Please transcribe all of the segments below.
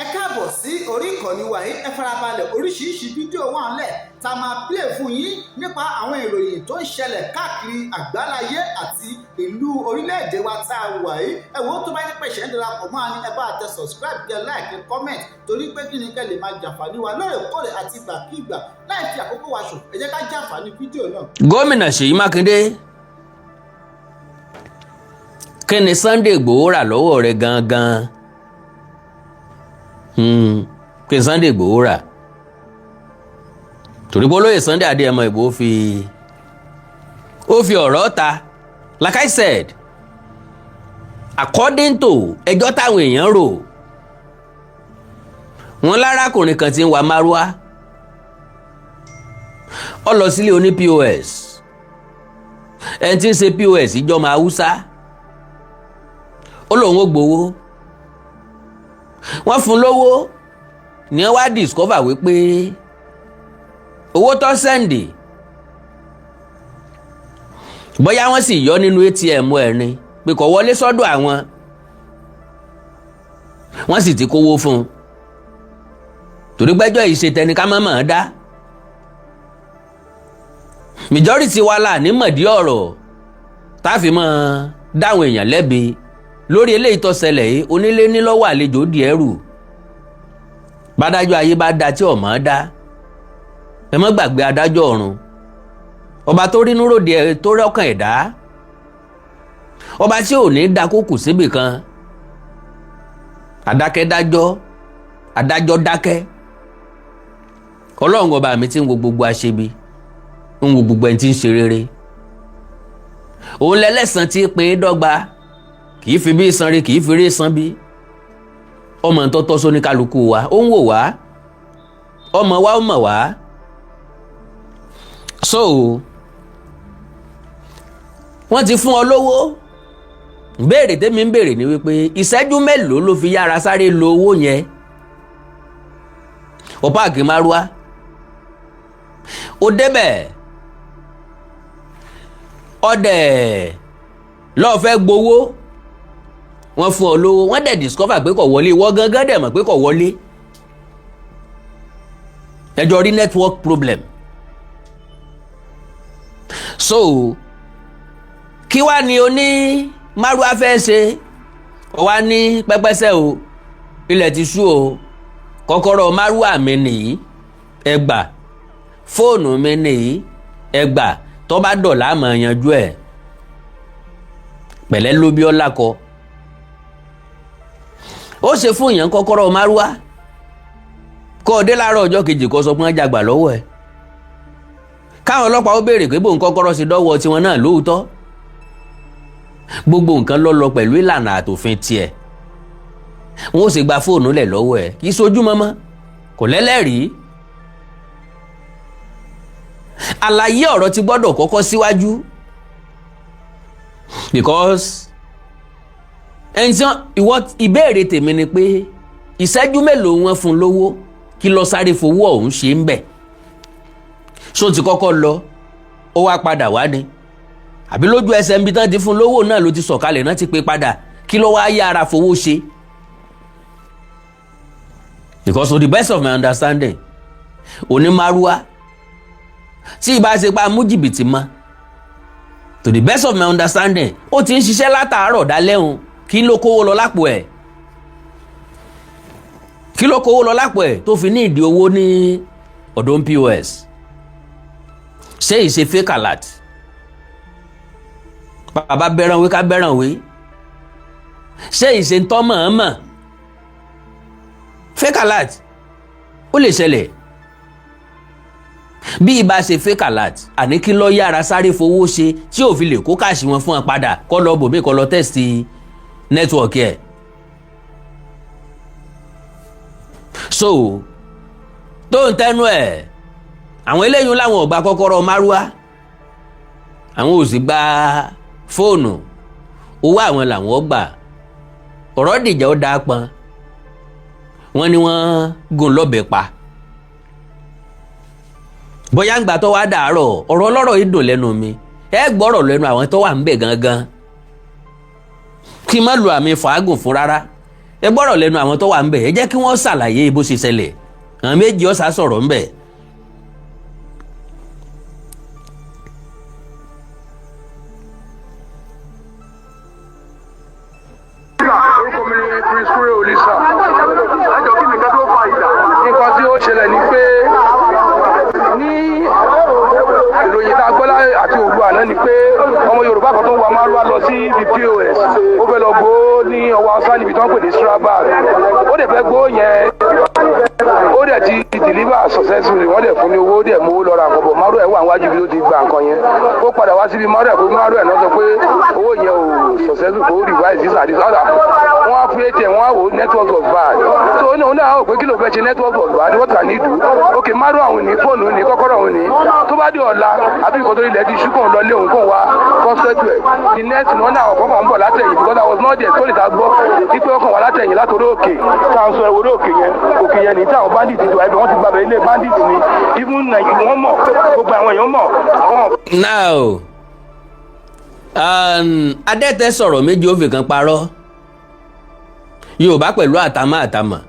ẹ káàbọ̀ sí orí ìkànnì wa yìí. Ẹ farabalẹ̀, oríṣiríṣi fídíò wà ńlẹ̀ tá a máa play fún yín nípa àwọn ìròyìn tó ń ṣẹlẹ̀ káàkiri àgbáláyé àti ìlú orílẹ̀-èdè wa tá a wà yìí. Ẹ wo tó bá ní pẹ̀ṣẹ̀ ń darapọ̀ mọ́ àní ẹ bá tẹ subscribe, kẹ like, kẹ comment torí pé kí ni kẹ́ lè máa jàǹfààní wa lóòrèkóòrè àti ìgbàkígbà láì fi àkókò wa ṣòfò. Ẹ jẹ́ ká jàǹfààní fídíò náà. Gómìnà Ṣèyí Mákindé, kí ni Sunday Igboho rà lọ́wọ́ rẹ̀ gangan? Kí ni Sunday Igboho rà? Torí pé olóyè Sunday Adéyẹmọ Igboho fi ọ̀rọ̀ ta. Like I said, according to ẹjọ́ táwọn èèyàn rò, wọ́n lárákùnrin kan tí ń wa márúwá, ó lọ sílé oní POS, ẹni tí ń ṣe POS ìjọba Haúsá, ó lòun ó gbowó, wọ́n fún lówó ní wọ́n wá discover wípé owó tó sẹ́ndì bóyá wọ́n sì yọ nínú ATM ẹ̀ ni pé kò wọlé sọ́dọ̀ àwọn, wọ́n sì ti kówó fún un torí gbẹ́jọ́ yìí ṣe tẹni ká mọ̀mọ́ dá. Majority wa là ní mọ̀dí ọ̀rọ̀ táfi mọ́ dáwọn èèyàn lẹ́bi lórí eléyìí tó ṣẹlẹ̀ yìí. Onílé ní lọ́wọ́ àlejò di ẹrù, bádájọ́ ayé bá da tí ọ̀mọ́ dá. Ẹ má gbàgbé adájọ́ ọ̀run, ọba tó rínú ròde ẹ tó rọ́kàn ẹ̀dá, ọba tí ò ní da kókù síbì kan. Adákẹ́dájọ́, adájọ́ dákẹ́. Ọlọ́run ọba mi tí ń wo gbogbo aṣebi, ń wo gbogbo ẹni tí ń ṣe rere. Òun lẹ́lẹ́sàn tí pín dọ́gba, kì í fi bí san rí, kì í fi rí san bí. Ọmọ tó tọ́ sóní kálukú wa, ó ń wò wá, ọmọ wa ó mọ̀ wá. So wọ́n ti fún ọ lówó. Béèrè tèmi ń béèrè ni wípé ìṣẹ́jú mélòó ló fi yára sáré lo owó yẹn? Ó páàkì márúwá, ó débẹ̀, ọdẹ lọ́ọ́ fẹ́ gbowó, wọ́n fún ọ lówó, wọ́n dẹ̀ discover pé kò wọlé, wọ́n gangan dẹ̀ mọ̀ pé kò wọlé. Ẹjọ́ rí network problem. So kí wá ni oní márúwá fẹ́ ṣe? Ó wá ní pẹ́pẹ́sẹ́ o, ilẹ̀ ti ṣú o, kọ́kọ́rọ́ márúwá mi nìyí, ẹ gbà. Fóònù mi nìyí, ẹ gbà. Tó bá dọ̀là máa yanjú ẹ̀. Pẹ̀lẹ́ ló bí ọlá kọ. Ó ṣe fún èèyàn kọ́kọ́rọ́ márúwá, kó o dé láàárọ̀ ọjọ́ kejì kó sọ pé wọ́n jagbà lọ́wọ́ ẹ̀. Káwọn ọlọ́pàá ó béèrè pé bóun kọ́kọ́rọ́ sí dọ́wọ́ tiwọn náà lóòótọ́. Gbogbo nǹkan ló lọ pẹ̀lú ìlànà àtòfin tiẹ̀. Wọ́n ó sì gba fóònù lẹ̀ lọ́wọ́ ẹ̀, kì í sojú mọ́mọ́, kò lẹ́lẹ́rìí. Àlàyé ọ̀rọ̀ ti gbọ́dọ̀ kọ́kọ́ síwájú, because ìwọ ìbéèrè tèmi ni pé ìṣẹ́jú mélòó wọ́n fún lówó, kí lọ sáré fowó ọ̀hún ṣe ń bẹ̀? Ṣó ti kọ́kọ́ lọ ó wá padà wá ni? Àbí lójú ẹsẹ̀ ń bi tán ti fún lówó náà ló ti sọ̀kalẹ̀ náà ti pé padà? Kí ló wá yára fowó ṣe? Because to the best of my understanding, onímárúwá tí ìbá ṣe pa mú jìbìtì mọ́, to the best of my understanding, ó ti ń ṣiṣẹ́ látàárọ̀ dálẹ́hùn. Kí ló kówó lọ lápò ẹ̀? Kí ló kówó lọ lápò ẹ̀ tó fi ní ìdí owó ní ọ̀dọ̀ POS? Ṣé ìṣe fake alert? Bàbá bẹ́ràn wé ká bẹ́ràn wé. Ṣé ìṣe ń tọ́ mọ̀ọ́mọ̀? Fake alert ó lè ṣẹlẹ̀. Bí ibà ṣe fake alert, àní kí ló yára sáré fowó ṣe tí ò fi lè kó káàṣì wọn fún ẹ padà, kọ́ lọ bòmí kọ́ lọ tẹ́sítì nẹ́tíwọ̀kì ẹ̀. So tó ń tẹnu ẹ̀, àwọn eléyìí láwọn ò gba kọ́kọ́rọ́ márúwá, àwọn ò sì gba fóònù, owó àwọn làwọn gbà. Ọ̀rọ̀ dìjà ó dáa pọn, wọ́n ní wọ́n gún lọ́bẹ̀ pa. Bóyá ń gbà tó wá dàárọ̀, ọ̀rọ̀ ọlọ́rọ̀ yìí dùn lẹ́nu mi, ẹ gbọ́rọ̀ lẹ́nu àwọn tó wà ń bẹ̀ gangan. Kí n má lu àmì fàágùn fún rárá, ẹ gbọ́rọ̀ lẹ́nu àwọn tó wà ń bẹ̀ ẹ jẹ́ kí wọ́n ṣàlàyé bó ṣe ṣẹlẹ̀ àwọn méjì ọ̀sà sọ̀rọ̀ ń bẹ̀. orúkọ mi ni Prince Kure Olisa. ẹjọ́ kí nìkan tó fa ìjà. nǹkan tí ó ṣẹlẹ̀ ni pé ní ìròyìn tá a gbọ́ láyé àti òru àná ni pé ọmọ Yorùbá kan tó ń wa márùwá lọ sí ibi POS ó fẹ́ lọ gbó ní ọwọ́ haúsá níbi tí wọ́n pè ní Strabag ó dẹ̀ fẹ́ gbó yẹn ó dẹ̀ ti deliver successfully wọ́n dẹ̀ fún ní owó ó dẹ̀ mú owó lọ ra nǹkan bọ̀ márùwá ẹ̀ wà níwájú bí ó ti gba nǹkan yẹn ó padà wá síbi márùwá ẹ̀ fún márùwá ẹ̀ náà sọ pé owó yẹn ò successful kò revise this and this other wọ́n á fi ATM wọ́n á wò network was bad so ó náà ó pé kí ló fẹ́ ṣe network was bad what can he do okay márùwá òun ní fóònù òun ní kọ́kọ́rọ́ òun ní tó bá dé ọ̀la àbí nǹkan tó ilẹ̀ ti ṣú kàn lọ lé òun kàn wá concept ẹ̀ the next one náà ọ̀kan kan ń bọ̀ látẹ̀yìn because I was not there tó lè ta gbọ́ wípé ọkàn wà látẹ̀yìn látòrí òkè tá à ń sọ ẹ̀wòrán òkè yẹn ní tí àwọn bandit ti wà ibẹ̀ wọ́n ti gbàgbé ilé bandit ni even Nàìjíríà wọ́n mọ̀ gbogbo àwọn èèyàn mọ̀ àwọn. now adẹ́tẹ̀ sọ̀rọ̀ méjì ó fi kan parọ́ Yorùbá pẹ̀lú àtàmà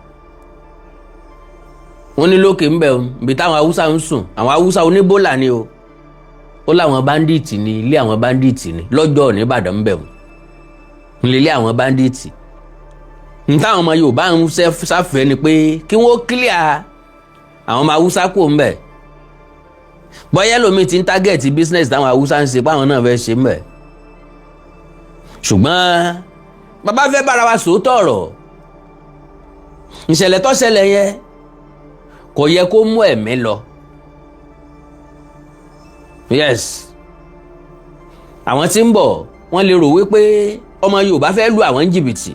wọ́n ní lókè ń bẹ̀ ibi táwọn Haúsá ń sùn àwọn Haúsá oníbólà ni o ó láwọn báńdíìtì ní ilé àwọn báńdíìtì ní lọ́jọ́ nìbàdàn ń bẹ̀ wọ́n nílé àwọn báńdíìtì ní táwọn ọmọ Yorùbá ń sáfẹ́ ni pé kí wọ́n kílíà àwọn ọmọ Haúsá kò ń bẹ̀ bọ́yá lómi ti ń tágẹ̀tì business táwọn Haúsá ń ṣe báwọn náà fẹ́ ṣe ń bẹ̀ ṣùgbọ́n bàbá fẹ́ bára wa sòótọ́ ọ̀rọ̀ ìṣẹ̀lẹ̀ tó ṣẹlẹ̀ yẹn kò yẹ kó mú ẹ̀mí lọ yes àwọn tí ń bọ̀ wọ́n lè rò wípé ọmọ Yorùbá fẹ́ lu àwọn jìbìtì.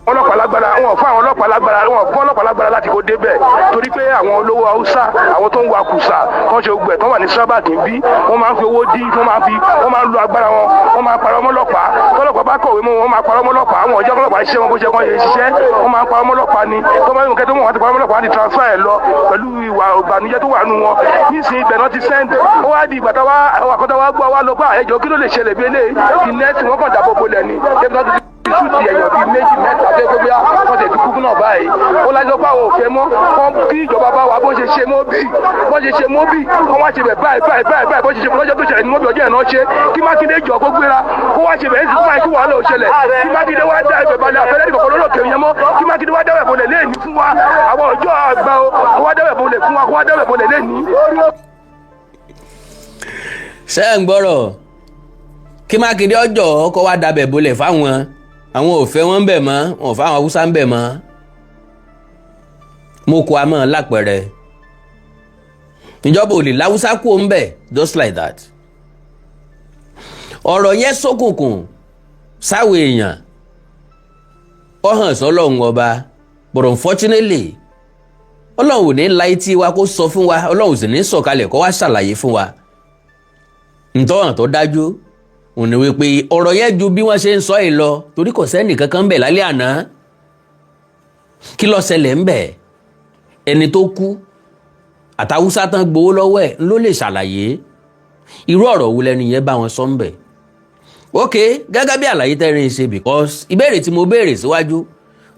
ọlọ́pàá lágbára wọn fún àwọn ọlọ́pàá lágbára wọn fún ọlọ́pàá lágbára láti kó débẹ̀ torí pé àwọn olówó Haúsá àwọn tó ń wa kùsà tó ń ṣe gbẹ tó wà ní Strabag bí wọ́n máa ń fi owó dí wọ́n máa ń lo agbára wọn wọ́n máa ń parọ́ mọ́lọ́pàá tọ́lọ́pàá bá kọ̀wé mọ́ wọ́n máa parọ́ mọ́lọ́pàá àwọn ọjọ́ ọlọ́pàá ṣiṣẹ́ wọn bó ṣe kọ́ yẹ ṣiṣẹ́ wọ́n máa ń parọ́ mọ́lọ́pàá ni tó bá yẹ kẹ́tọ́ wọn ti parọ́ mọ́lọ́pàá ti transfer ẹ̀ lọ pẹ̀lú ìwà ìbànújẹ́ tó wà nù wọn nísìnyí ibẹ̀ náà ti send ó wá di ìgbà táwa àkọ́tà wa gbọ́ wa lọ gbà ẹjọ́ kí ló lè ṣẹlẹ̀ bí eléyìí ìnẹ́ẹ̀tì wọn kàn dàbọ̀ bolẹ̀ ni ṣùtì èèyàn bíi méjì mẹ́ta tó gbé bí wọ́n ti kúkú náà báyìí ó lájọ pé àwọn òfin mọ́ kán kí ìjọba bá wa bó ṣe ṣe mọ́bì kán wá ṣe bẹ̀ báyìí bó ṣe ṣe lọ́jọ́ tó ṣẹlẹ̀ ní mọ́bì ọjọ́ ẹ̀ náà ṣe kí Mákindé jọ kó gbéra kó wá ṣe bẹ̀ ẹ́ sì fún àìkú wàhálà òṣẹlẹ̀ kí Mákindé wá dá ibẹ̀ balẹ̀ àfẹ́lẹ́ ìkọ̀kọ̀ lọ́lọ́kẹ́ yẹn mọ́ kí Mákindé wá dáwẹ̀ bolẹ̀ lẹ́ẹ̀ni fún wa àwọn ọjọ́ àgbà o kó wá dáwẹ̀ bolẹ̀ fún wa kó wá dáwẹ̀ bolẹ̀ lẹ́ẹ̀ni. ṣé ń gbọ́rọ̀ kí Mákindé ọjọ́ kó wá dábẹ̀ bolẹ̀ fáwọn àwọn òfẹ́ wọn ń bẹ̀ mọ́ wọn fáwọn Haúsá ń bẹ̀ mọ́ mo kó a mọ́ lápẹ̀rẹ̀ ìjọba ò lè láwùsá kú ó ń bẹ̀ just like that ọ̀rọ̀ yẹn ṣókùnkùn sáwọn èèyàn ó hàn sọ́lọ́run ọba but unfortunately Ọlọ́run ò ní la etí wa kó sọ fún wa Ọlọ́run sì ní sọ̀kalẹ̀ kó wá ṣàlàyé fún wa ntọ́hàn tó dájú òun ni wípé ọ̀rọ̀ yẹn ju bí wọ́n ṣe ń sọ yìí lọ torí kò sẹ́ni kankan ń bẹ̀ lálẹ́ àná kí ló ṣẹlẹ̀ ń bẹ̀ ẹni tó kú àtàwùsá tán gbowó lọ́wọ́ ẹ̀ ló lè ṣàlàyé irú ọ̀rọ̀ wo lẹ́nu yẹn bá wọn sọ ń bẹ̀ ok gẹ́gẹ́ bí àlàyé tẹ́rin ṣe because ìbéèrè tí mo béèrè síwájú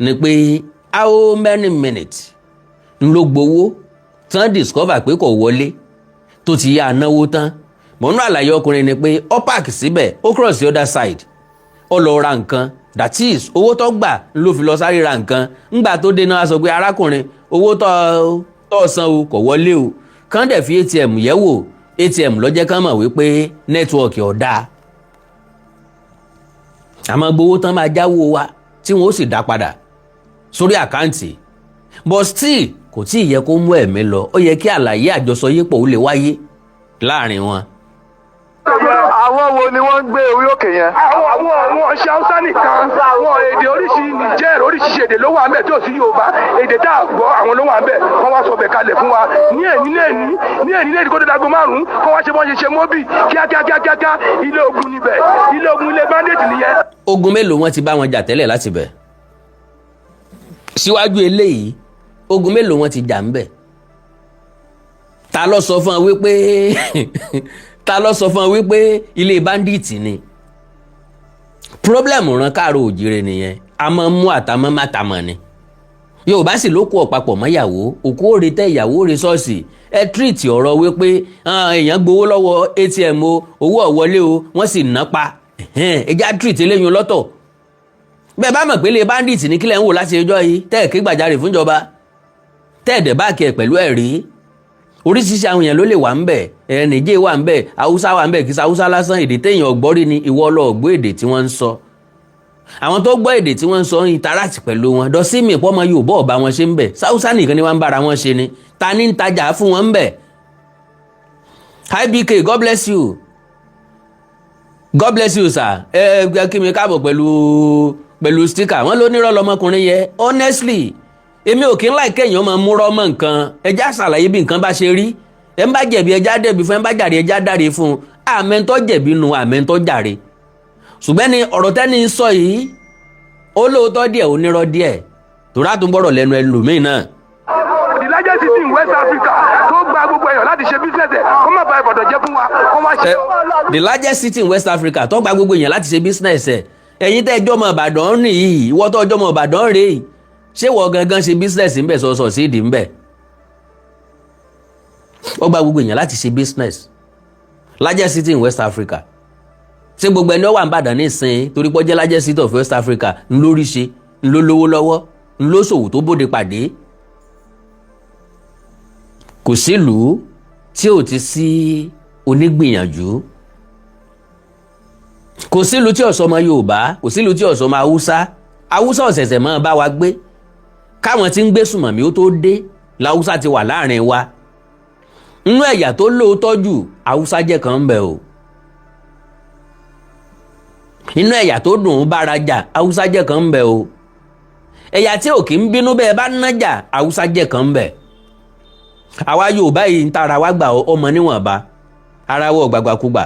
ni pé how many minutes ló gbowó tán discover pé kò wọlé tó ti yá náwó tán mọ̀nú àlàyé ọkùnrin ni pé ó park síbẹ̀ ó cross the other side ó lọ ra nǹkan that is owó tó gbà ló fi lọ sáré ra nǹkan ńgbà tó dé náà sọ pé arákùnrin owó tó san o kò wọlé o kàn dẹ̀ fi ATM yẹ̀ wò ATM ló jẹ́ kán mọ̀ wípé nẹ́tíwọ̀kì ọ̀dà àmọ́ gbowó tán máa jáwó wa tí wọ́n ó sì dá padà sórí àkáǹtì but still kò tí ì yẹ kó mú ẹ̀mí lọ ó yẹ kí àlàyé àjọsọyépọ̀ ó lè wáyé láàrin wọn. àwọn wo ni wọ́n ń gbé orí òkè yẹn. àwọn ọ̀ṣẹ́ haúsá nìkan àwọn èdè oríṣi Niger oríṣiríṣi èdè ló wà ń bẹ̀ tí ò sí Yorùbá èdè tá a gbọ́ àwọn ló wà ń bẹ̀ wọ́n wá sọ bẹ̀ kalẹ̀ fún wa ní èní kó tó dago 5 kó wá ṣe bọ́n ṣe ṣe mọ́bì kíákíá ilé ogun níbẹ̀ ilé ogun ilé bandit nìyẹn. ogun mélòó wọn ti bá wọn jà tẹ́lẹ̀ láti bẹ̀ síwájú eléyìí ogun mélòó wọn ti jà ń bẹ̀ ta ló sọ fún ọ wípé ilé bandit ni pírọ́blẹ̀mù ran káàró òjìrè nìyẹn a máa ń mú àtàmọ́ mátàmọ́ ni Yorùbá sì ló kó ọ̀pápọ̀ mọ́yàwó òkú òre tẹ ìyàwó òre ṣọ́ọ̀ṣì ẹ tírìtì ọ̀rọ̀ wípé èèyàn gbowó lọ́wọ́ ATM o owó ọ̀wọ́lé o wọ́n sì ná pa ẹjá tírìtì eléyìn lọ́tọ̀ bẹ́ẹ̀ bá mọ̀ pé ilé bandit ní kílẹ̀ ń wò láti ẹjọ́ yìí tẹ́ẹ̀ ké gbàjarè fúnjọba tẹ́ẹ̀dẹ̀ báàkì ẹ̀ pẹ̀lú ẹ̀rí oríṣiríṣi àwọn èèyàn ló lè wà ń bẹ̀ Nìjẹ̀ wà ń bẹ̀ Haúsá wà ń bẹ̀ kìí ṣe Haúsá lásán èdè téèyàn ọ̀gbọ́rí ni ìwọ lọ gbọ́ èdè tí wọ́n ń sọ àwọn tó gbọ́ èdè tí wọ́n ń sọ ń interact pẹ̀lú wọn dọ́símì pọ́mọ Yorùbá ọ̀bá wọn ṣe ń bẹ̀ Sáúsá nìkan ni wọ́n ń bára wọn ṣe ni ta ní ń tajà fún wọn ń bẹ̀. IBK God bless you God bless you sir kí mi káàbọ̀ pẹ̀lú sticker wọ́n ló nírọ̀ lọmọkùnrin yẹn honestly èmi ò kí ń láì kẹ́yìn ọmọ múrọ́ mọ́ nǹkan ẹjá ṣàlàyé bí nǹkan bá ṣe rí ẹ ń bá jẹ̀bi ẹjá dẹ̀bi fún ẹ ń bá jàre ẹjá dáre fún àmẹ́ńtọ́ jẹ̀bi nu àmẹ́ńtọ́ jàre ṣùgbọ́n ni ọ̀rọ̀ tẹ́ni ń sọ yìí ó lóòótọ́ díẹ̀ onírọ́ díẹ̀ tòrá tó ń gbọ́rọ̀ lẹ́nu ẹlòmíì náà. The largest city in West Africa tó gba gbogbo èèyàn láti ṣe business ẹ̀ kó má ba ìbọ̀dọ̀ jẹ́ fún wa kó má ṣe. The largest city in West Africa tó gba gbogbo èèyàn láti ṣe business ẹ̀ ẹ̀yin tẹ́ ẹjọ́ ọmọ Ìbàdàn nìyí ìwọ tó ọjọ́ ọmọ Ìbàdàn rèé ṣé wọ́n gangan ṣe business ńbẹ̀ sọ̀sọ̀ sí ìdí ńbẹ̀ ó gba gbogbo èèyàn láti ṣe business largest city in West Africa ṣé gbogbo ẹni ó wà ń Ìbàdàn nísìnyí torí pé ó jẹ́ largest city of West Africa ńlórí ṣe ńló lówó lọ́wọ́ ńló ṣòwò tó bóde pàdé kò sílùú tí ò ti sí onígbìyànjú kò sílùú tí ọ̀sọ́ ọmọ Yorùbá kò sílùú tí ọ̀sọ́ ọmọ Haúsá ọ̀sẹ̀sẹ̀ máa bá wa gbé káwọn tí ń gbé sùmọ̀mí ó tó dé láwùsá ti wà láàrin wa nínú ẹ̀yà tó lóòótọ́ jù Haúsá jẹ́ kan ń bẹ o nínú ẹ̀yà tó dùn ún bára jà Haúsá jẹ́ kan ń bẹ o ẹ̀yà tí ò kì ń bínú bẹ́ẹ̀ bá nájà Haúsá jẹ́ kan ń bẹ àwa Yorùbá yìí ń tara wá gbà ọmọ níwọ̀nba ara wọ gbàgbàkúgbà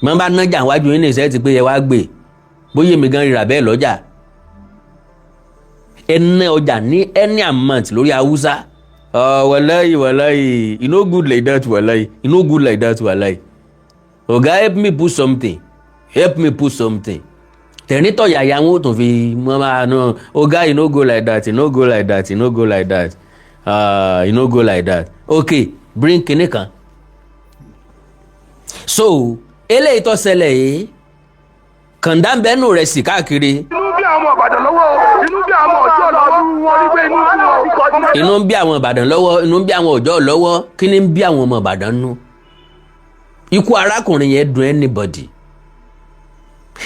mọ́ bá nájà wájú yín ní ìṣẹ́ ti pé ẹ wá gbé bóyá èmi gan rírà bẹ́ẹ̀ lọ́jà ẹnẹ ọjà ní any amount lórí Haúsá wàláyé e no good like that wàláyé e no good like that wàláyé ọ̀gá help me put something tẹ̀rítọ̀ yàyà wọn ò tún fi mọ́ máa ná ọ̀gá e no go like that e no go like that e no go like that e no go like that okay bring kinní kan so eléyìí tó ṣẹlẹ̀ yìí kàndá ń bẹ́nu rẹ̀ sì káàkiri. inú bí àwọn Ìbàdàn lọ́wọ́ inú bí àwọn ọ̀jọ́ lọ́wọ́ wọn rí pé inú ń bí àwọn Ìbàdàn lọ́wọ́ inú ń bí àwọn ọ̀jọ́ lọ́wọ́ kí ni ń bí àwọn ọmọ Ìbàdàn nú. ikú arákùnrin yẹn dùn anybody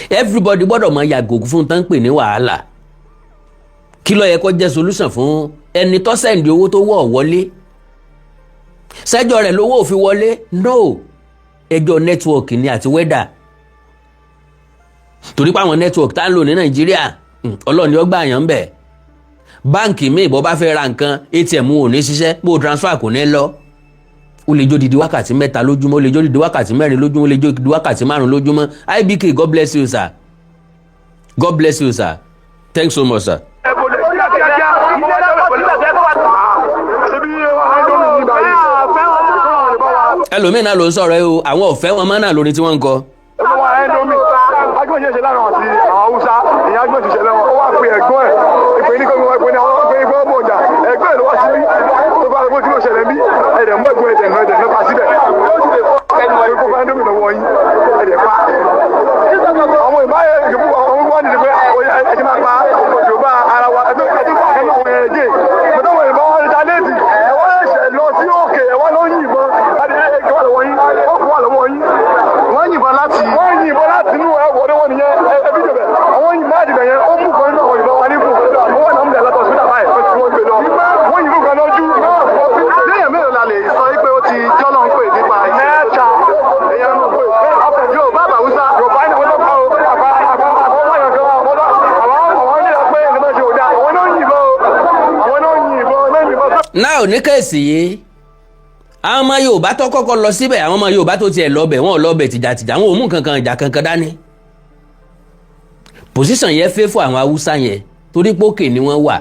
everybody gbọ́dọ̀ máa yàgò fún tán pè ní wàhálà kí ló yẹ kó jẹ́ solution fún ẹni tó sẹ́ndì owó tó wọ̀ wọlé sẹ́jọ́ rẹ̀ lówó òfin wọlé no ẹjọ́ network ni àti weather torí pé àwọn network tá ń lò ní Nàìjíríà ọlọ́ọ̀ni ọgbà àyàn ń bẹ̀ báǹkì míì bọ́ bá fẹ́ ra nǹkan ATM ò ní ṣiṣẹ́ bó transfer kò ní lọ ó lè jó didi wákàtí 3 lójúmọ́ ó lè jó didi wákàtí 4 lójúmọ́ ó lè jó didi wákàtí 5 lójúmọ́ IBK God bless you sir God bless you sir thanks so much sir. ẹlòmíín náà ló ń sọ̀rọ̀ ẹ o àwọn ọ̀fẹ́ wọn máa náà lórí tí wọ́n ń kọ. agbóhùn ṣe lára àti àwọn Haúsá ìyá agbóhùn ṣiṣẹ́ lẹ́wọ̀n ó wá pe ẹ̀gbọ́n ẹ̀ ìpè ní kọ́ni wọ́n pe ní àwọn ọ̀gbẹ́ ìgbọ́ ọmọ ọjà ẹ̀gbọ́n ẹ̀ ló wá sí bí tó bá gbó tí ó ṣẹlẹ̀ bí ẹ̀dẹ̀ mú ẹ̀gbọ́n ẹ̀dẹ̀ lọ́ta síbẹ̀ ẹ̀gbọ́n kó bá ń dómìnà wọ̀ yín ẹ̀dẹ̀ pa. àwọn ìbáyẹ̀ ìjọba àwọn wọ́n ní pé ẹ̀jẹ̀ máa pa Yorùbá ara wa ẹ̀jẹ̀ wọ́n yìnbọn láti inú ẹ̀wọ̀n wọn nìyẹn ẹbí jẹ̀bẹ̀ àwọn yìnbọn àdìbẹ̀ yẹn ó mú kan nínú àwọn ìbọn wa ní fún wọn náà ń bẹ̀ látọ̀ sí dàbáyé tí wọ́n gbé lọ wọ́n yìnbọn kan lójú. léèyàn mélòó la lè sọ pé ó ti jọ́lọ́ ń pè nípa mẹ́ta èèyàn ń pè yóò bá Haúsá Yorùbá ní wọn lọ́kọ́ náà ní kẹ́sì yìí àwọn ọmọ Yorùbá tó kọ́kọ́ lọ síbẹ̀ àwọn ọmọ Yorùbá tó tiẹ̀ lọ́bẹ̀ wọn ò lọ́bẹ̀ tìjàtìjà wọn ò mú kankan ìjà kankan dání pòsíṣàn yẹn fẹ́ fún àwọn Haúsá yẹn torí pókè ni wọ́n wà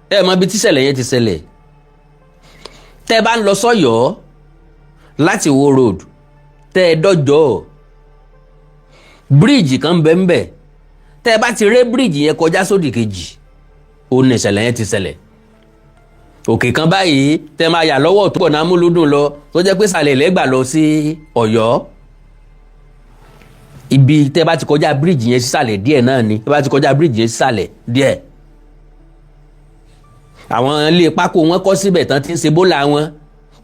ẹ mọ ibi tíṣẹ̀lẹ̀ yẹn ti ṣẹlẹ̀ tẹ́ bá ń lọ sọ́yọ́ láti Ìwó road tẹ́ ẹ dọ́jọ́ bíríìjì kan bẹ́ẹ̀ bẹ́ẹ̀ tẹ́ ẹ bá ti ré bíríìjì yẹn kọjá sódì kejì ó ní ìṣẹ̀lẹ̀ yẹn ti ṣẹlẹ̀ òkè kan báyìí tẹ́ máa yà lọ́wọ́ tó pọ̀ náà múlùdùn lọ tó jẹ́ pé sàlẹ̀ lẹ́gbà lọ sí Ọ̀yọ́ ibi tẹ́ bá ti kọjá bíríìjì yẹn sísàlẹ̀ díẹ̀ náà ni tẹ́ bá ti kọjá bíríìjì yẹn sísàlẹ̀ díẹ̀ àwọn ilé pákó wọn kọ́ síbẹ̀ tán ti ń ṣe bólà wọn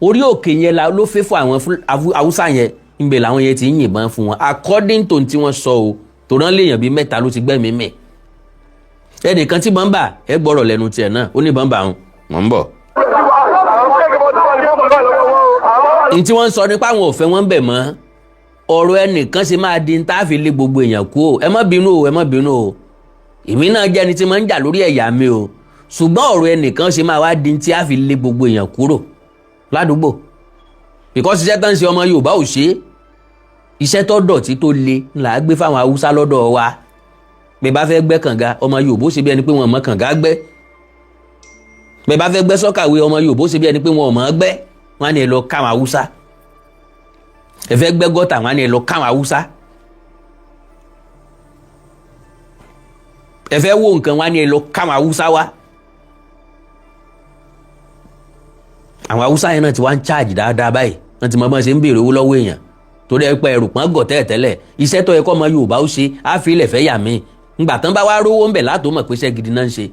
orí òkè yẹn ló fẹ́ fún àwọn Haúsá yẹn níbẹ̀ làwọn yẹn ti ń yìnbọn fún wọn according to tí wọ́n sọ o tó rán léèyàn bíi 3 ló ti gbẹ́mìí mẹ́ ẹnìkan tí bọ́ńbà ẹ gbọ́rọ̀ lẹ́nu tiẹ̀ náà ó ní bọ́ńbà ń wọ́n ń bọ̀. ní tí wọ́n ń sọ nípa àwọn òfẹ́ wọn bẹ̀ mọ́ ọ̀rọ̀ ẹnìkan ṣe máa di tá a fi lé gbogbo èèyàn kú o ẹ má bínú o ẹ má bínú o èmi náà jẹ́ ẹni tí mo ń jà lórí ẹ̀yà mi o ṣùgbọ́n ọ̀rọ̀ ẹnìkan ṣe máa wá di tí a fi lé gbogbo èèyàn kúrò ládùúgbò because iṣẹ́ tó ń ṣe ọmọ Yorùbá ò ṣe iṣẹ́ tó dọ̀tí tó le là á gbé fáwọn Haúsá lọ́dọ̀ wa bẹ́ẹ̀ bá fẹ́ gbẹ́ kànga ọmọ Yorùbá ó ṣe bí ẹni pé wọn mọ̀ kànga gbẹ́ bẹ́ẹ̀ bá fẹ́ gbẹ́ sọ́kàwé ọmọ Yorùbá ó ṣe bí ẹni pé wọn mọ̀ gbẹ́ wọn á ní ẹ lọ káwọn Haúsá ẹ fẹ́ gbẹ́ gọ́tà wọn á ní ẹ lọ káwọn Haúsá ẹ fẹ́ wó nǹkan wọn á ní ẹ lọ káwọn Haúsá wá àwọn Haúsá yẹn náà ti wá ń charge dáadáa báyìí wọn ti mọ bọ́n ṣe ń béèrè owó lọ́wọ́ èèyàn torí ẹ pẹ́ ẹrù pọ́n gọ̀ tẹ́lẹ̀ iṣẹ́ tó yẹ kọ́ ọmọ Yorùbá ó ṣe á fi ilẹ̀ fẹ́ yà mí ngbà tán bá wá rówó ń bẹ̀ látò mọ̀ pé iṣẹ́ gidi náà ń ṣe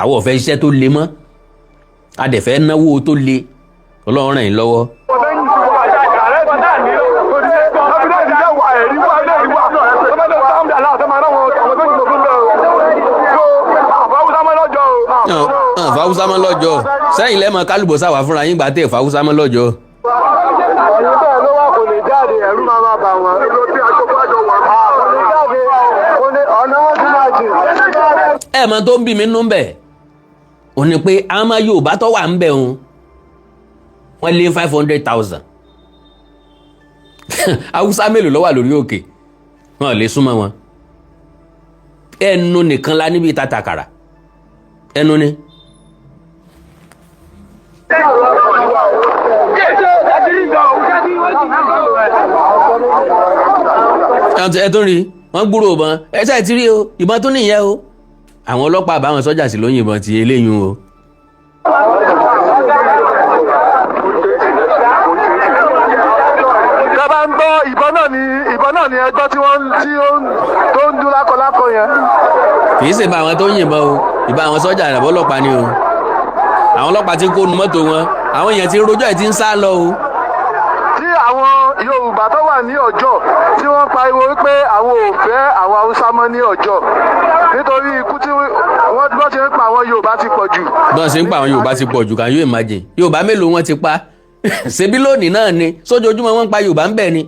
àwọn ò fẹ́ iṣẹ́ tó le mọ́ a dẹ̀ fẹ́ náwó tó le Ọlọ́run ràn yín lọ́wọ́. fàwùsá mọ́ lọ́jọ́ sẹ́yìn lẹ́mọ̀ kálùbọ́sà wà fúnra yín gbà tẹ̀ fàwùsá mọ́ lọ́jọ́. ọ̀yọ́ bẹ́ẹ̀ ló wà kò lè jáde ẹ̀rú máa bà wọ́n. èlò tí aṣọ́gbájọ wà kò lè jáde ọ̀nà wọn tún máa jìn. ẹ mọ tó ń bí mi nú bẹ̀ ò ní pé àwọn ọmọ Yorùbá tó wà ń bẹ̀ òun wọ́n lé 500,000 Haúsá mélòó ló wà lórí òkè wọn ò lè súnmọ́ wọn ẹnu nìkan la níbi tàtàkàrà ẹnu ni. ẹ tún rí wọn gbúrò ìbọn ẹ ṣáà ti rí o ìbọn tún nìyẹn o àwọn ọlọ́pàá àbáwọn sọ́jà sì ló yìnbọn ti eléyìí o. ìjọba ń gbọ́ ìbọn náà ni ẹgbẹ́ tí ó ń dún lákọlákọ yẹn. kì í ṣe bá àwọn tó ń yìnbọn o ìbá àwọn sọ́jà àbọ̀ ọlọ́pàá ni o àwọn ọlọ́pàá ti kó nu mọ́tò wọn àwọn èèyàn ti rojọ́ ẹ̀ ti ń sá lọ o. tí àwọn Yorùbá tó wà ní Ọ̀jọ́ tí wọ́n pariwo wípé àwọn ò fẹ́ àwọn Haúsá mọ́ ní Ọ̀jọ́ nítorí ikú tí wọ́n ṣe ń pa àwọn Yorùbá ti pọ̀ jù. bọ́n ṣe ń pa àwọn Yorùbá ti pọ̀ jù can you imagine Yorùbá mélòó wọn ti pa ṣebí lónìí náà ni sójoojúmọ́ wọn ń pa Yorùbá ń bẹ̀ ni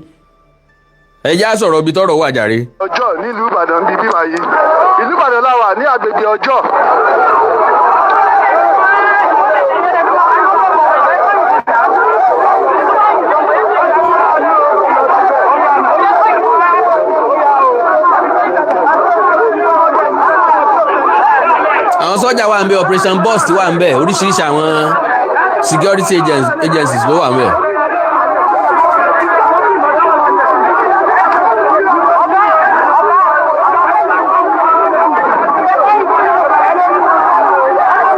ẹ já sọ̀rọ̀ ibi tọ́rọ̀ wà jàre. Ọ̀jọ́ nílùú Ìbàdàn bíi bíbá yìí ìlú Ìbàdàn la wà ní agbègbè Ọ̀jọ́. àwọn sọ́jà wà ń bẹ̀ operation burst wà ń bẹ̀ oríṣiríṣi àwọn security agencies ló wà ń bẹ̀.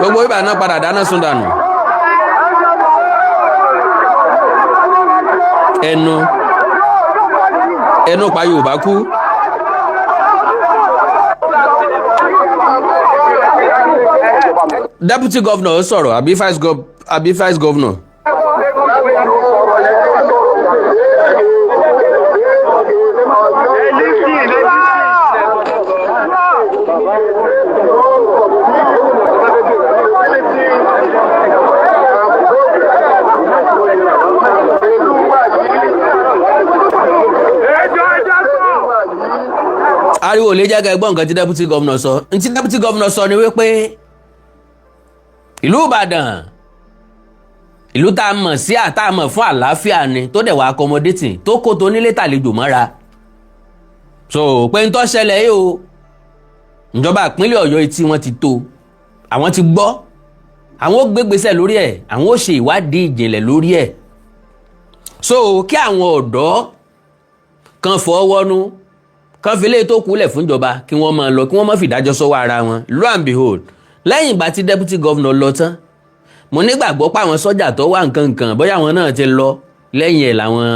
gbogbo ibà náà padà dáná sun dànù. ẹnu pa Yorùbá kú. Deputy governor sọ̀rọ̀ àbí vice governor. ariwo lè jẹ́ ẹgbọ́n nǹkan tí deputy governor sọ ntí deputy governor sọ ni wípé ìlú Ìbàdàn ìlú tá a mọ̀ sí àtàmọ̀ fún àlàáfíà ni tó dẹ̀ wá accommodating tó kó tó nílé tàlejò mọ́ra so pé ń tó ṣẹlẹ̀ yìí o ìjọba ìpínlẹ̀ Ọ̀yọ́ etí wọn ti tó àwọn ti gbọ́ àwọn ó gbégbèsè lórí ẹ̀ àwọn ó ṣe ìwádìí ìjìnlẹ̀ lórí ẹ̀ so kí àwọn ọ̀dọ́ kan fọwọ́nú kan fi léyìí tó kúlẹ̀ fúnjọba kí wọ́n máa lọ kí wọ́n má fìdájọ́ sọ́wọ́ ara wọn. Lo and behold lẹ́yìn ìgbà tí deputy governor lọ tán mo nígbàgbọ́ pé àwọn sọ́jà tó wà nǹkan bóyá àwọn náà ti lọ lẹ́yìn ẹ̀ làwọn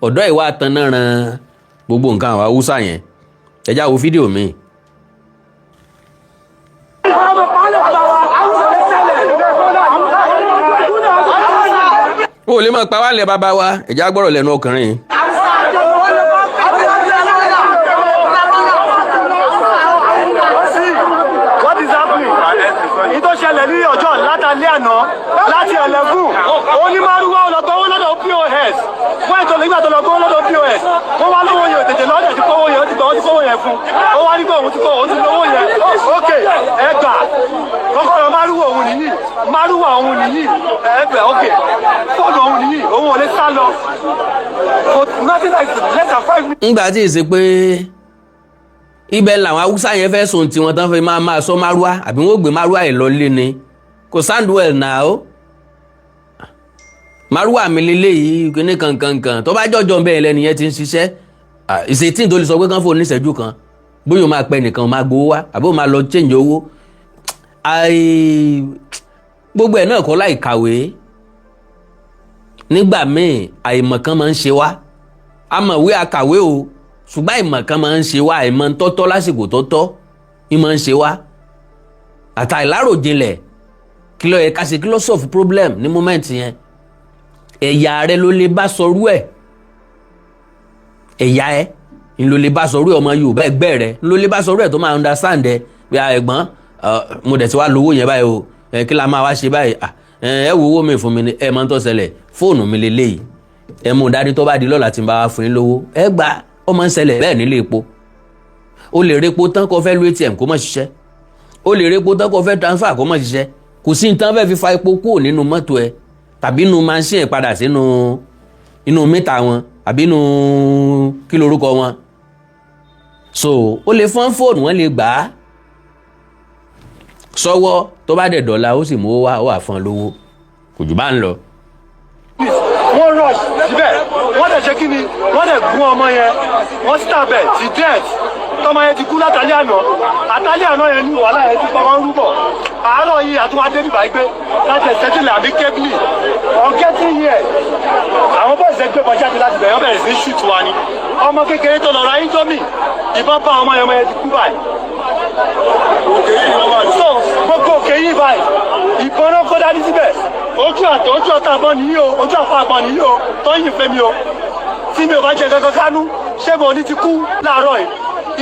ọ̀dọ́ ìwà tan náà ran gbogbo nǹkan àwọn haúsá yẹn. ẹ já wo fídíò mi. o lè máa pa wá lẹ bàbá wa ẹ já gbọ́rọ̀ lẹ́nu ọkùnrin. tó ṣẹlẹ̀ ní ọjọ́ látàlẹ́ àná láti ẹlẹ́gùn onímọ̀rúwá ọlọ́gbọ́wọ́ lọ́dọ̀ POS wọ́n ètò nígbà tó lọ́gbọ́wọ́ lọ́dọ̀ POS wọ́n wá lówó yẹn tètè lọ́dẹ̀ tí kówó yẹn ó ti kówó yẹn fún ó wá nígbà òun ti lówó yẹn ókè ẹgbà kọ́kọ́rọ́ márùwá òun nìyí márùwá òun nìyí ẹgbẹ̀ ókè fóònù òun nìyí òun ò lè sá lọ ńgbà tí ì ṣe pé ibẹ̀ làwọn haúsá yẹn fẹ́ sùn tí wọ́n tán fẹ́ máa sọ márúwá àbí wọ́n gbé márúwá yìí lọ lé ni kò sandwell náà ó márúwá mi lélẹ̀ yìí kíní kankankan tó bá jọjọ bẹ́ẹ̀ lẹ́nu yẹn ti ń ṣiṣẹ́ ìṣètì tó lè sọ pé kán fún oníṣẹ́jú kan bóyá o máa pẹ́ nìkan máa gbowó wá àbí o máa lọ change owó gbogbo ẹ̀ náà kọ́ láì kàwé nígbà míì àìmọ̀kan máa ń ṣe wá amọ̀wé akàwé o ṣùgbọ́n àìmọ̀ kan máa ń ṣe wá àìmọ̀ tọ́tọ́ lásìkò tọ́tọ́ ní máa ń ṣe wá àtàìláròjinlẹ̀ kí ló yẹ ká ṣe kí ló solve problem ní moment yẹn ẹ̀yà rẹ ló lè bá sọrú ẹ̀ ẹ̀yà ẹ ló lè bá sọrú ọmọ Yorùbá ẹgbẹ́ rẹ ló lè bá sọrú ẹ̀ tó máa understand ẹ bí ẹ̀gbọ́n mo dẹ̀ ti wá lówó yẹn báyìí o kí la máa wá ṣe báyìí ẹ wo owó mi fún mi ni ẹ máa ń tó ṣẹlẹ̀ fóònù mi lélẹ́yìí ẹ mú dání tó bá di lọ́la tí n bá wá fún yín lówó ẹ gbà ó máa ń ṣẹlẹ̀ bẹ́ẹ̀ nílé epo o lè repo tán kó fẹ́ lu ATM kó má ṣiṣẹ́ o lè repo tán kó fẹ́ transfer kó má ṣiṣẹ́ kò sí nǹkan fẹ́ fi fa epo kúrò nínú mọ́tò ẹ tàbí inú machine padà sínú inú mítà wọn àbí inú kí lorúkọ wọn so o lè fọ́n fóònù wọn lè gbà á sọ́wọ́ tó bá dẹ̀ dọ̀la ó sì mú ó wà fún lówó kò jù bá ń lọ. wọ́n rush síbẹ̀ wọ́n dẹ̀ ṣe kí ni wọ́n dẹ̀ gún ọmọ yẹn wọ́n stabẹ̀ sí death tọmọ yẹn ti kú látàlẹ́ àná yẹn ní wàhálà yẹn ti pọ́n rúbọ̀ àárọ̀ yìí àtúwádé bíbá gbé láti ẹ̀sẹ̀tìlẹ̀ àbí kébìlì ọ̀gẹ́tì yẹn àwọn bọ́ọ̀sì gbé bọ́ jáde láti bẹ̀rẹ̀ bẹ̀rẹ̀ sí ṣùtù wa ni ọmọ kékeré tó lọ ra indomie ìbọn bá ọmọ yẹn ti kú báyìí so gbogbo òkè yìí báyìí ìbọn náà kó dání síbẹ̀ ojú ọ̀tá àbọ̀ nìyí o ojú àpá àbọ̀ nìyí o tọ́yìn fẹ́ mi o tí mi ò bá jẹ kankan kánú ṣé mo ní ti kú láàárọ̀ yìí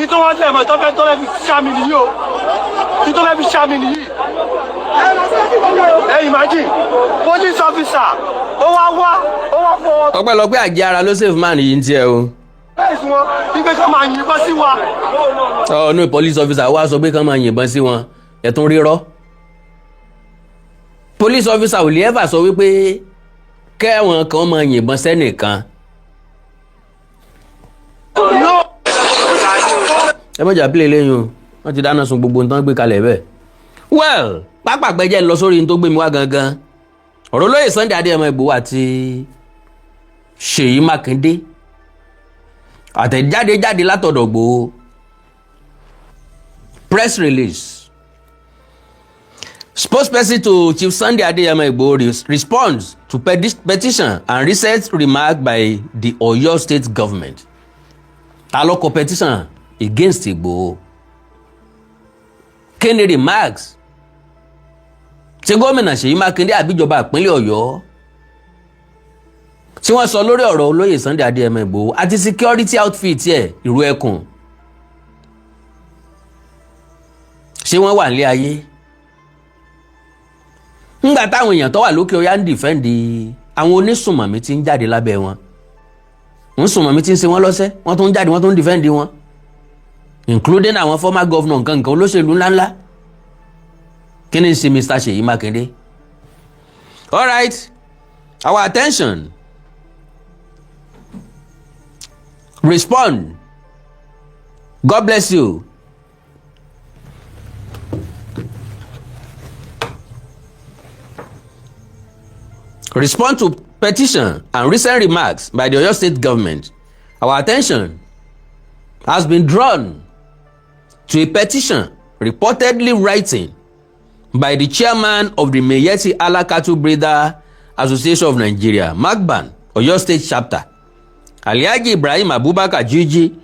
ìtọ́ wọn tẹ̀ mọ́ tọ́fẹ́ fi ṣámi nìyí o ìtọ́fẹ́ fi ṣámi nìyí. ẹ imagine police officer ó wá fọwọ́. ọpẹ́lọpẹ́ àjẹ́ ara ló save man yìí ń tiẹ̀ o. bẹ́ẹ̀ sí wọn wípé kí wọ́n máa yìnbọn sí wa. no police officer wá sọ pé kí wọ́n máa yìnbọn sí wọn ẹ̀ tún rírọ́. police officer ò lè ever sọ wípé kẹ́wọ̀n kan máa yìnbọn sẹ́nìkan. ẹ mọ̀jà pílẹ̀ lẹ́yìn o wọ́n ti dáná sun gbogbo nǹkan gbé kalẹ̀ bẹ́ẹ̀. well pápágbẹ́jẹ́ lọ sórí ní tó gbé mi wá gangan ọ̀rọ̀ olóyè Sunday Adéyẹmọ Ìgbòho àti Ṣèyí Mákindé àtẹ̀jáde látọ̀dọ̀ Ìgbòho press release spokesperson to Chief Sunday Adéyẹmọ Ìgbòho responds to petition and recent remark by the Oyo State government. Ta ló kọ petition against Ìgbòho? Kí ni remarks tí gómìnà Ṣèyí Mákindé àbíjọba ìpínlẹ̀ Ọ̀yọ́ tí wọ́n sọ lórí ọ̀rọ̀ olóyè Sunday Adéyẹmọ Ìgbòho àti security outfit ẹ̀ ìrú ẹkùn? Ṣé wọ́n wà nílé ayé? Ńgbà táwọn èèyàn tó wà lókè ọ̀yá ń dìfẹ́ǹdì àwọn onísùnmọ̀mí tí ń jáde lábẹ́ wọn ń sùnmọ̀mí tí ń ṣe wọ́n lọ́sẹ̀ wọ́n tún ń jáde wọ́n tún ń dìfẹ́ǹdì wọn including àwọn former governor nǹkan olóṣèlú ńláńlá. Kí ni ṣe Mr. Ṣèyí Mákindé? All right, our attention. Respond. God bless you. Respond to petition and recent remarks by the Oyo State government. Our attention. has been drawn to a petition reportedly written by the chairman of the Miyetti Allah Cattle Breeder Association of Nigeria, MACBAN, Oyo State Chapter, Alhaji Ibrahim Abubakar Jiji,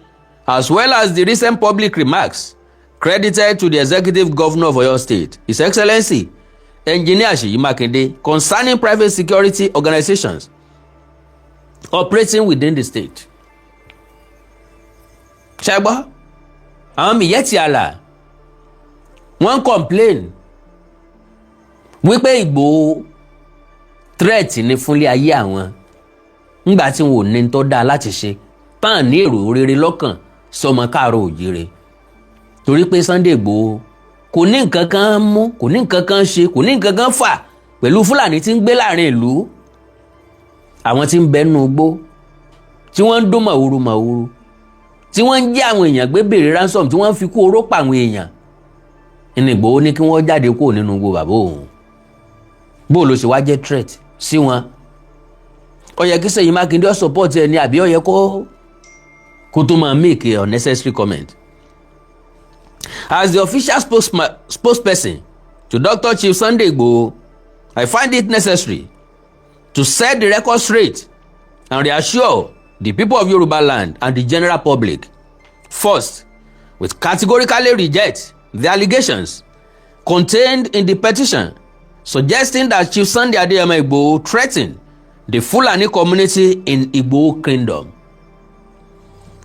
as well as the recent public remarks credited to the Executive Governor of Oyo State, His Excellency Engineer Seyi Makinde, concerning private security organizations operating within the state. Ṣẹ́gbọ́, àwọn Miyetti Allah wọ́n complain wípé Ìgbòho threat ni fúnlé ayé àwọn nígbà tí wọn ò ní tó dáa láti ṣe tán ní èrò rere lọ́kàn sọmọ káàárọ̀ òjíire, torí pé Sunday Ìgbòho kò ní nǹkan kan mú, kò ní nǹkan kan ṣe, kò ní nǹkan kan fà pẹ̀lú Fúlàní tí ń gbé láàrin ìlú, àwọn tí ń bẹnu igbó tí wọ́n ń dún màwúrú tí wọ́n ń jẹ́ àwọn èèyàn gbé béèrè ransom tí wọ́n fi kú oró pa àwọn èèyàn. Ní Ìgbòho ní kí wọ́n jáde kúrò nínú igbó bàbá òun. Bó ló ṣe wá jẹ́ threat sí wọn? Ó yẹ kí Ṣèyí Mákindé ó support ẹni àbí ó yẹ kó tó máa make a unnecessary comment? As the official spokesperson to Dr. Chief Sunday Igboho, I find it necessary to set the record straight and reassure the people of Yoruba land and the general public. First, we categorically reject the allegations contained in the petition suggesting that Chief Sunday Adeyemo Igboho threatened the Fulani community in Igbo Kingdom.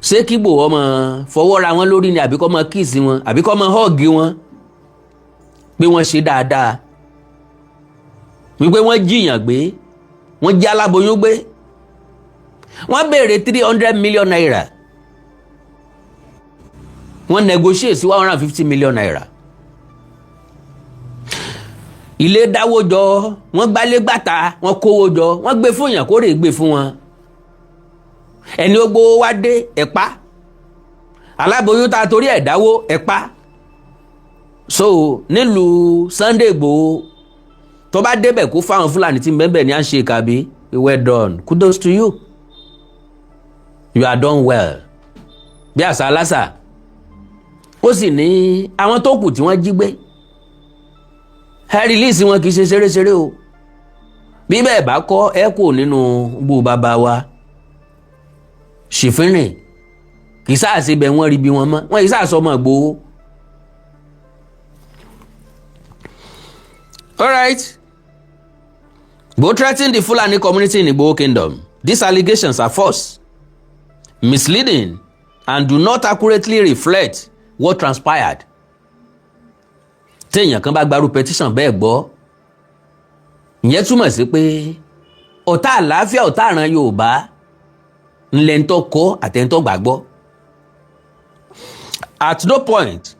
Ṣé kí Igboho ọmọ fọwọ́ ra wọn lórí ni àbí kó máa kíìsì wọn àbí kó máa họ́ọ̀gì wọn pé wọ́n ṣe dáadáa, wípé wọ́n jiyàn gbé, wọ́n jẹ́ aláboyún gbé, wọ́n béèrè 300 million naira, wọ́n negotiate sí 150 million naira. Ilé dáwó jọ, wọ́n gbálé gbàtà, wọ́n kówó jọ, wọ́n gbé fún èèyàn kórè gbé fún wọn. Ẹni ó gbówó wá dé ẹ̀pá, aláboyún ta torí ẹ̀dáwó ẹ̀pá. So nílùú Sunday Igboho tó bá débẹ̀ kó fáwọn Fúlàní tí bẹ́ẹ̀ ní à ń ṣe ìkàbí, well done, kudos to you, you are done well. Bí àṣà aláṣà ó sì ní àwọn tó kù tí wọ́n jí gbé ẹ release wọn, kì í ṣe ṣeréṣeré o. Bí bẹ́ẹ̀ bá kọ́ ẹ kò nínú gbó bàbá wa ṣìfínrìn, kì í sáà síbẹ̀ wọ́n rí bí wọ́n mọ́, wọ́n kì í sáà sọmọ Ìgbòho. All right. Igboho threatened the Fulani community in Igbo Kingdom. These allegations are false, misleading, and do not accurately reflect what transpired. Téèyàn kan bá gbarú petition bẹ́ẹ̀ gbọ́, ìyẹn túmọ̀ sí pé ọ̀tá àlàáfíà ọ̀tá àràn Yorùbá ńlẹ̀ ń tọ́ kọ́ àtẹ̀ntọ́ gbàgbọ́. At no point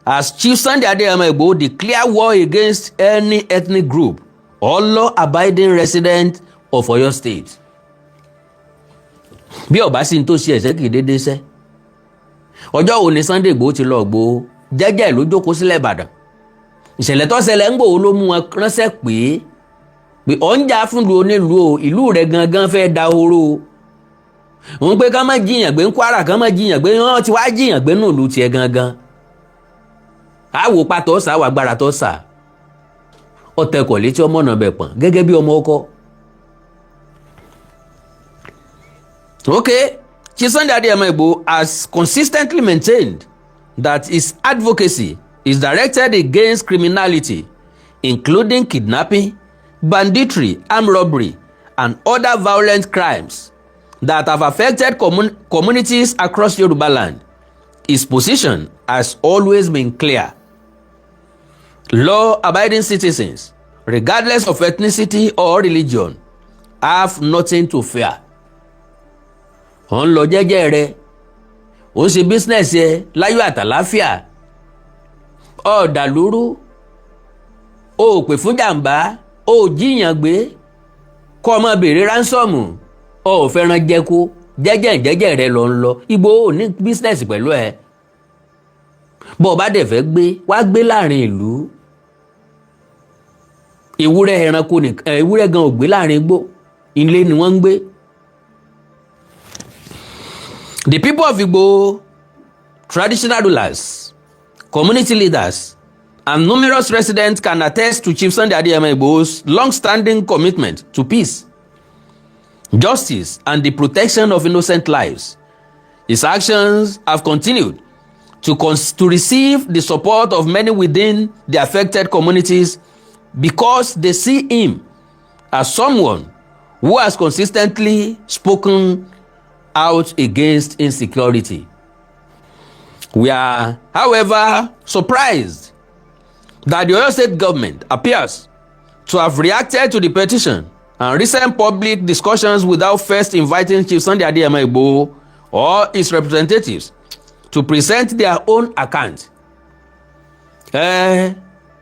has Chief Sunday Adeyemo Igboho declared war against any ethnic group or law-abiding resident of Oyo State. Bí ọba sì ń tó ṣe ẹ̀ṣẹ̀ kì í dédé ṣẹ́. Ọjọ́ wo ni Sunday Igboho ti lọ Igboho jẹ́jẹ́ ló jókòó sílẹ̀ Ìbàdàn. Ìṣẹ̀lẹ̀ tó ṣẹlẹ̀ ń Igboho ló mú wọn ránṣẹ́ pé ọ̀ ń jà fún lu onílùú o, ìlú rẹ̀ gangan fẹ́ da horo o. Òun pé ká má jiyàn gbé ń Kwara, ká má jiyàn gbé wọ́n ti wá jiyàn gbé nù ìlú tiẹ̀ gangan. Àwò pa tó sà wà gbára tó sà. Ọ̀tẹ̀kọ̀ létí ọmọ náà bẹ̀ pọ̀n gẹ́gẹ́ bí ọmọ ọkọ. Okay, Chief Sunday Adeyemo Igboho has consistently maintained that his advocacy is directed against criminality, including kidnapping, banditry, armed robbery, and other violent crimes that have affected communities across Yoruba land. His position has always been clear. Law-abiding citizens, regardless of ethnicity or religion, have nothing to fear. Ó ń lọ jẹ́jẹ́ rẹ̀, ó ń ṣe business ẹ láyọ̀ àtàláfíà. Ó dàlúrú, ó pè fún jàǹbá, ó jíyàn gbé, kó má béèrè ránsọ́ọ̀mù, ó fẹ́ràn jẹ́kú, jẹ́jẹ́ rẹ̀ lọ ń lọ. Igboho ò ní business pẹ̀lú ẹ. Bó bá dẹ̀ fẹ́ gbé, wá gbé láàrin ìlú. Ewúrẹ́ ẹranko nìkan, ewúrẹ́ gan ò gbé láàrin igbó, ilé ni wọ́n ń gbé. The people of Igboho traditional rulers, community leaders, and numerous residents can attest to Chief Sunday Adeyemo Igboho's long-standing commitment to peace, justice, and the protection of innocent lives. His actions have continued to receive the support of many within the affected communities because they see him as someone who has consistently spoken out against insecurity. We are, however, surprised that the Oyo State government appears to have reacted to the petition and recent public discussions without first inviting Chief Sunday Adeyemo Igboho or his representatives to present their own account.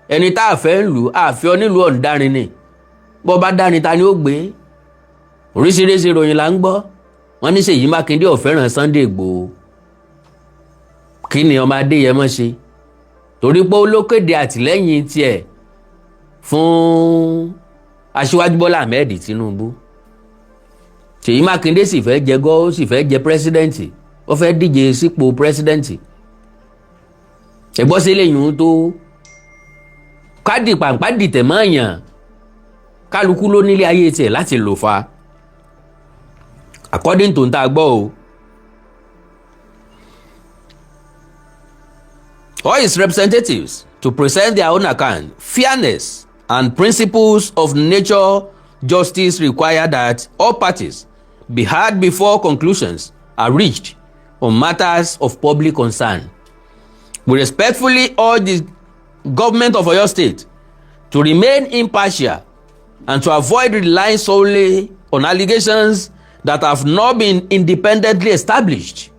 Ẹni tá a fẹ́ ń lù àfi onílù ọ̀ndarin ni bó bá dáni ta ni ó gbé oríṣiríṣi ìròyìn là ń gbọ́ wọ́n ní Ṣèyí Mákindé ò fẹ́ràn Sunday Igboho. Kí ni ọmọ Adéyẹmọ ṣe? Torí pé ó ló kéde àtìlẹ́yìn tiẹ̀ fún Aṣíwájú Bọ́lá Ahmed Tinubu. Ṣèyí Mákindé sì fẹ́ jẹ ó sì fẹ́ jẹ pírẹsidẹ́ǹtì, ó fẹ́ díje sípò pírẹsidẹ́ǹtì. Ẹ̀gbọ́n sí lẹ́yìn tó kádì pàǹpá dìtẹ̀ mọ́ èèyàn kálukú ló nílé ayé tiẹ̀ láti lò fa. According to n ta gbọ́ o. All his representatives to present their own account, fairness, and principles of nature justice require that all parties be heard before conclusions are reached on matters of public concern. We respectfully urge the government of Oyo State to remain impartial and to avoid relying solely on allegations that have not been independently established.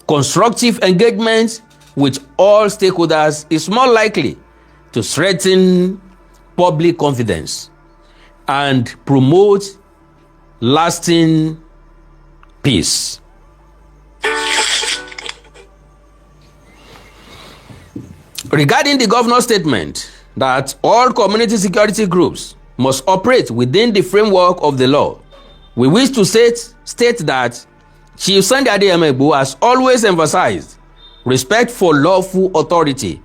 Constructive engagement with all stakeholders is more likely to strengthen public confidence and promote lasting peace. Regarding the governor's statement that all community security groups must operate within the framework of the law, we wish to state that Chief Sunday Adeyemo Igboho has always emphasized respect for lawful authority.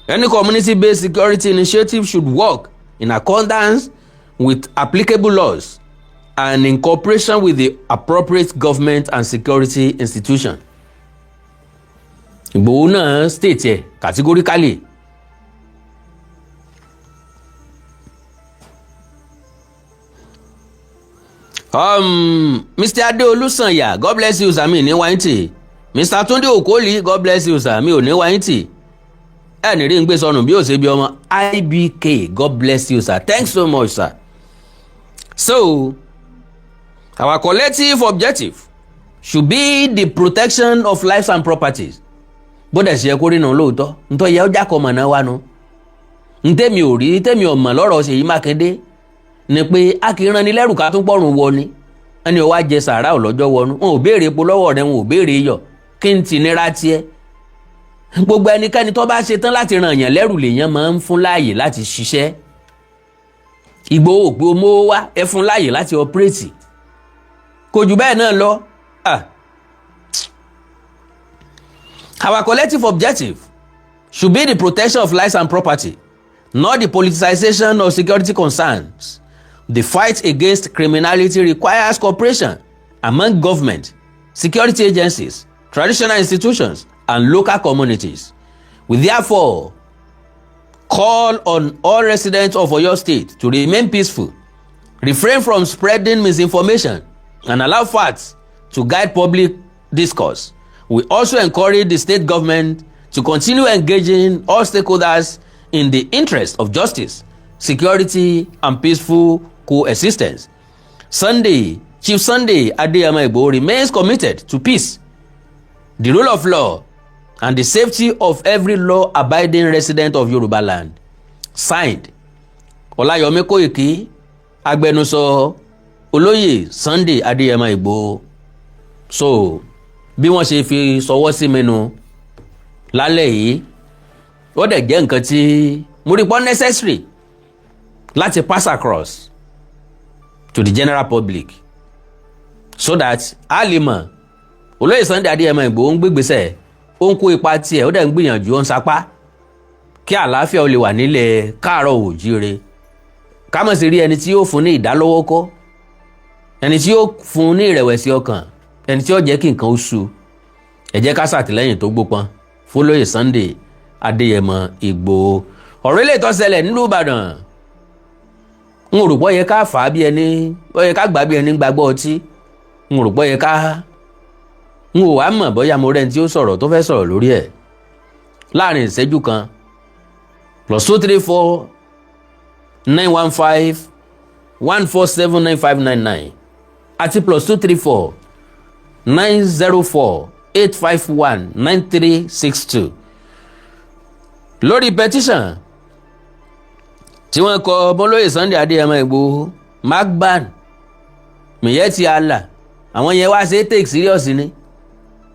Any community-based security initiative should work in accordance with applicable laws and in cooperation with the appropriate government and security institution. Igboho náà state ẹ̀ categorically. Mr. Adeolu Sanya, God bless you, sir, mi ní wáyìntì. Mr. Tunde Okoli, God bless you, sir, mi ò ní wáyìntì. Ẹni rí ń gbé sọnù bí ó ṣe bí ọmọ. IBK, God bless you, sir. Thanks so much, sir. So, our collective objective should be the protection of lives and properties. Bódẹ̀ ṣe kó rí náà lóòótọ́, ntọ́ yẹ ọjà kọ́ mọ̀ náà wá nu. Ntẹ́mi ò rí, tẹ́mi ò mọ̀ lọ́rọ̀ Ṣèyí Mákindé ni pé a kì í ran ni lẹ́rù ká tún pọ̀rùn wọ ni. Ẹni ó wá jẹ sàárà ọlọ́jọ́ wọnú. Wọn ò béèrè epo lọ́wọ́ rẹ̀, wọn ò béèrè iyọ̀. Kí n ti nira tiẹ̀? Gbogbo ẹnikẹ́ni tó bá ṣe tán láti ran èèyàn lẹ́rù lèèyàn máa ń fún láàyè láti ṣiṣẹ́. Ìgbòho ògbé omówó wá ẹ fún láàyè láti ọpírẹ́tì. Kò jù bẹ́ẹ̀ náà lọ. Our collective objective should be the protection of lives and property, not the politicization of security concerns. The fight against criminality requires cooperation among government, security agencies, traditional institutions, and local communities. We therefore call on all residents of Oyo State to remain peaceful, refrain from spreading misinformation, and allow facts to guide public discourse. We also encourage the state government to continue engaging all stakeholders in the interest of justice, security, and peaceful coexistence. Chief Sunday Adeyemo Igboho remains committed to peace, the rule of law, and the safety of every law-abiding resident of Yoruba land. Signed, Olayomi Koiki, agbẹnusọ Olóyè Sunday Adeyemo Igboho. So, bí wọ́n ṣe fi sọwọ́ sí mẹ́nu lálẹ́ yìí, ó dẹ̀ jẹ́ nǹkan tí mo rí pọ́ necessary láti pass across to the general public so that a lè mọ̀ Olóyè Sunday Adeyemo Igboho ń gbégbèsè ó ń kó ipa tiẹ̀ ó dẹ̀ ń gbìyànjú ó ń sapá kí àlàáfíà ó lè wà nílẹ̀ káàárọ̀ òjíire ká má sì rí ẹni tí yóò fún ní ìdálọ́wọ́kọ́ ẹni tí yóò fún ní ìrẹ̀wẹ̀sì ọkàn ẹni tí yóò jẹ́ kí nǹkan ó sú ẹ jẹ́ ká ṣàtìlẹ́yìn tó gbópọn fún olóyè Sunday Adéyẹmọ Ìgbòho. ọ̀rọ̀ ilé ìtọ́sẹ̀lẹ̀ nílùú Ìbàdàn n ò rò pọ́ yẹ ká fà á bí ẹni ó yẹ ká gbà bí ẹni gbàgbọ́ ọtí n ò rò pọ́ yẹ ká n ò wá mọ̀ bóyá mo rẹ́ni tí ó sọ̀rọ̀ tó fẹ́ sọ̀rọ̀ lórí ẹ̀ láàrin ìṣẹ́jú kan +234 915 147 9599 àti +234 904 851 9362 lórí petition tí wọ́n kọ bọ́lóyè Sunday Adéyẹmọ Ìgbòho magban Miyetti Allah àwọn yẹn wá ṣe take serious ni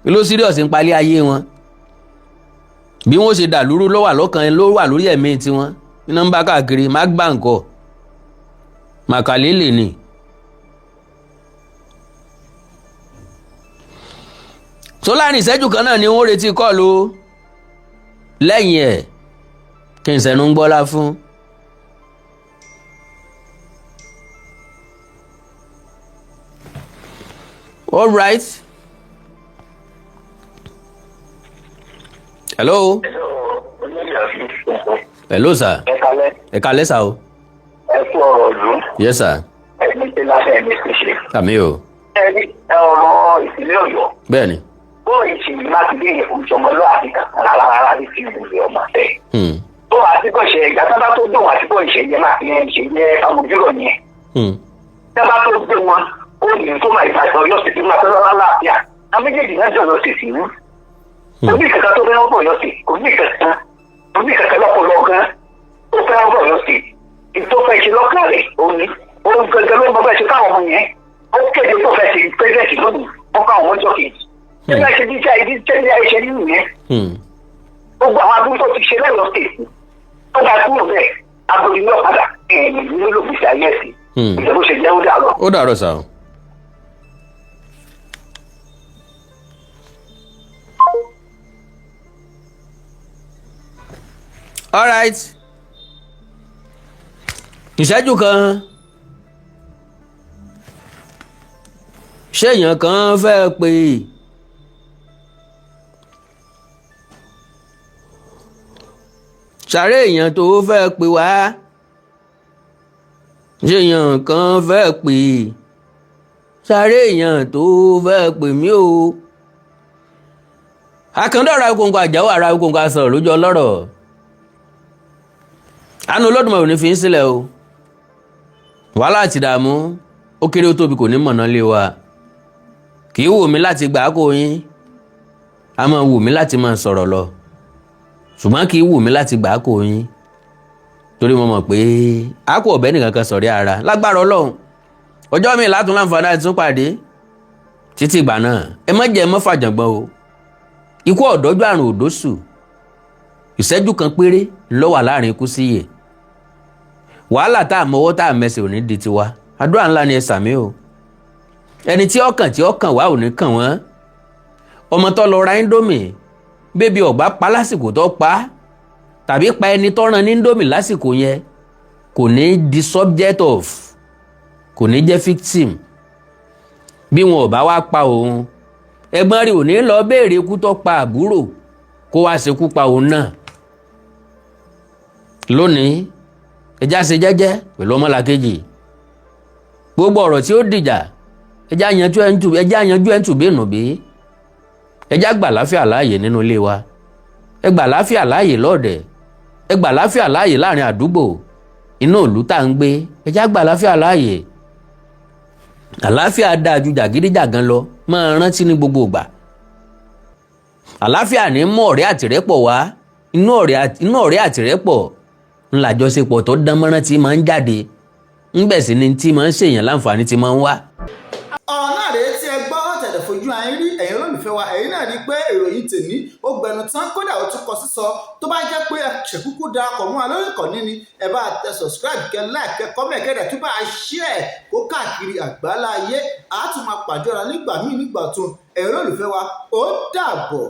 ló serious ń palẹ̀ ayé wọn bí wọ́n ṣe dàlúrú ló wà lọ́kàn ló wà lórí ẹ̀mí tiwọn ní nọ́mbà káàkiri magban kọ Makalele ni. tó láàrin ìṣẹ́jú kan náà ni wọ́n retí kọ́ọ̀lù lẹ́yìn ẹ̀ kí n sẹ́nu ń gbọ́lá fún. All right. Hello. Hello, sir. Ẹ kálẹ́ sà o. Ẹ kú ọ̀rọ̀ ìlú. Yes, sir. Ẹni tí lábẹ́ ẹni ti ṣe. Àmì o. Ẹni ọ̀rọ̀ ìpínlẹ̀ Ọ̀yọ́. Bẹ́ẹ̀ni. Bóyá ìṣèlú láti lé ìfòjọmọlúwàbí kankan rárá ní ti ìwúlẹ̀ ọmọ tẹ̀. Tó àtìkọ́ ìṣe ìgbà sábà tó dùn àtìkọ́ ìṣe yẹn máa fi ṣe yẹ amójúrò yẹn. Sábà tó gbé wọn, ó ní tó máa ìbàdàn Ọ̀yọ́ sì ti máa fẹ́ lọ́lá láàbíà. Àwọn méjèèjì náà jọ Ọ̀yọ́ sì sí wú. Kò ní ìkankan tó fẹ́ràn bọ̀ Ọ̀yọ́ sí, kò ní ìkankan lọ́pọ̀lọ́ gan tó fẹ́ràn bọ̀ Ọ̀yọ́ sí. Ìtọ́fẹ́ ṣe lọ́kàn rẹ̀ òní. Òun gẹ́gẹ́ ló ń bọ́ bẹ́ẹ̀ ṣe káwọn ọmọ yẹn. Ó kéde tó fẹ́ ṣe pẹ́sẹ̀ntì lónìí, wọ́n káwọn ọmọ ọjọ́ kejì. Ẹgbẹ́ ṣe bí tẹ́lẹ̀ àìṣe nínú yẹn. Gbogbo àwọn abúlé tó ti ṣe lẹ́yìn ọ̀sẹ̀ tó bá kúrò bẹ́ẹ̀ agbóni náà padà nílò gbèsè ayé ẹ̀sìn. Ìjọba ṣe jẹ́ ó dàrọ̀. Ó dàrọ̀ sà o. All right. Ìṣẹ́jú kan. Ṣé èèyàn kan fẹ́ pè é? Sàré èèyàn tó fẹ́ pè wá. Ṣé èèyàn kan fẹ́ pè é? Sàré èèyàn tó fẹ́ pè mí o. Àkàndá ara ìkòǹkò àjáwó ara ìkòǹkò àsọ̀rọ̀ lójú ọlọ́rọ̀. Àánú Olódùmarè ò ní fi ń sílẹ̀ o. Wàhálà àti ìdààmú ó kéré ó tóbi kò ní mọ̀nà lé wa. Kì í wù mí láti gbà á kó yín. A máa wù mí láti máa sọ̀rọ̀ lọ. Ṣùgbọ́n kì í wù mí láti gbà á kó yín. Torí mo mọ̀ pé a kò ọ̀bẹ nìkan kan sọ̀rí ara lágbára Ọlọ́run. Ọjọ́ mi látún láǹfààní àti tún pàdé. Títí ìgbà náà ẹ má jẹ́ mọ́ fàjàngbọ̀n o. Ikú ọ̀dọ́jú àrùn òdòṣù. Ìṣẹ́jú kan péré ló wà láàrin ikú sí ìyè. Wàhálà tá a mọwọ́ tá a mẹsẹ̀ ò ní di tiwa. Àdúrà ńlá ni ẹ sàmí o. Ẹni tí ọkàn wá ò ní kàn wọ́n. Ọmọ tó lọ ra Indomie bébí ọ̀gbá pa lásìkò tó pa tàbí pa ẹni tó rán ní Indomie lásìkò yẹn kò ní di subject of, kò ní jẹ́ victim. Bí wọn ò bá wá pa òun, ẹ̀gbọ́n rẹ̀ ò ní lọ béèrè ikú tó pa àbúrò kó wá ṣekú pa òun náà. Lónìí ẹjá ṣe jẹ́jẹ́ pẹ̀lú ọmọlàkejì. Gbogbo ọ̀rọ̀ tí ó dìjà ẹjá yanjú ẹ̀ǹtù bínú bí. Ẹjá gbà láfíà láàyè nínú ilé wa. Ẹ gbà láfíà láàyè lọ́ọ̀dẹ̀. Ẹ gbà láfíà láàyè láàrin àdúgbò. Inú ìlú tá ń gbé ẹjá gbà láfíà láàyè. Àláfíà dáa ju jàgídíjàgan lọ máa rántí ní gbogbo ìgbà. Àláfíà ní mú ọ̀rẹ́ àtìrẹ́pọ̀ wá. Inú ọ̀rẹ́ àtìrẹ́pọ̀ ńlájọṣepọ̀ tó dán mọ́rán tí máa ń jáde. Ńbẹ̀ sí ni tí máa ń ṣèyàn láǹfààní tí máa ń wá. Ọ̀rọ̀ náà rèé tí ẹ gbọ́ tẹ̀lé fojú ayé rí ẹ̀yin olólùfẹ́ wa ẹ̀yin náà rí pé ìròyìn tèmi ó gbẹnu tán kódà ó tún kọ sísọ tó bá jẹ́ pé ẹ ṣèkúkú darapọ̀ mọ́ wa lórí ìkànnì ni ẹ bá tẹ subscribe kẹ like kẹ comment kẹ dẹ̀ tún bá share kó káàkiri àgbáláyé àá tún máa pàdé ọ̀la nígbà míì nígbà tún ẹ̀yin olólùfẹ́ wa ó dàbọ̀.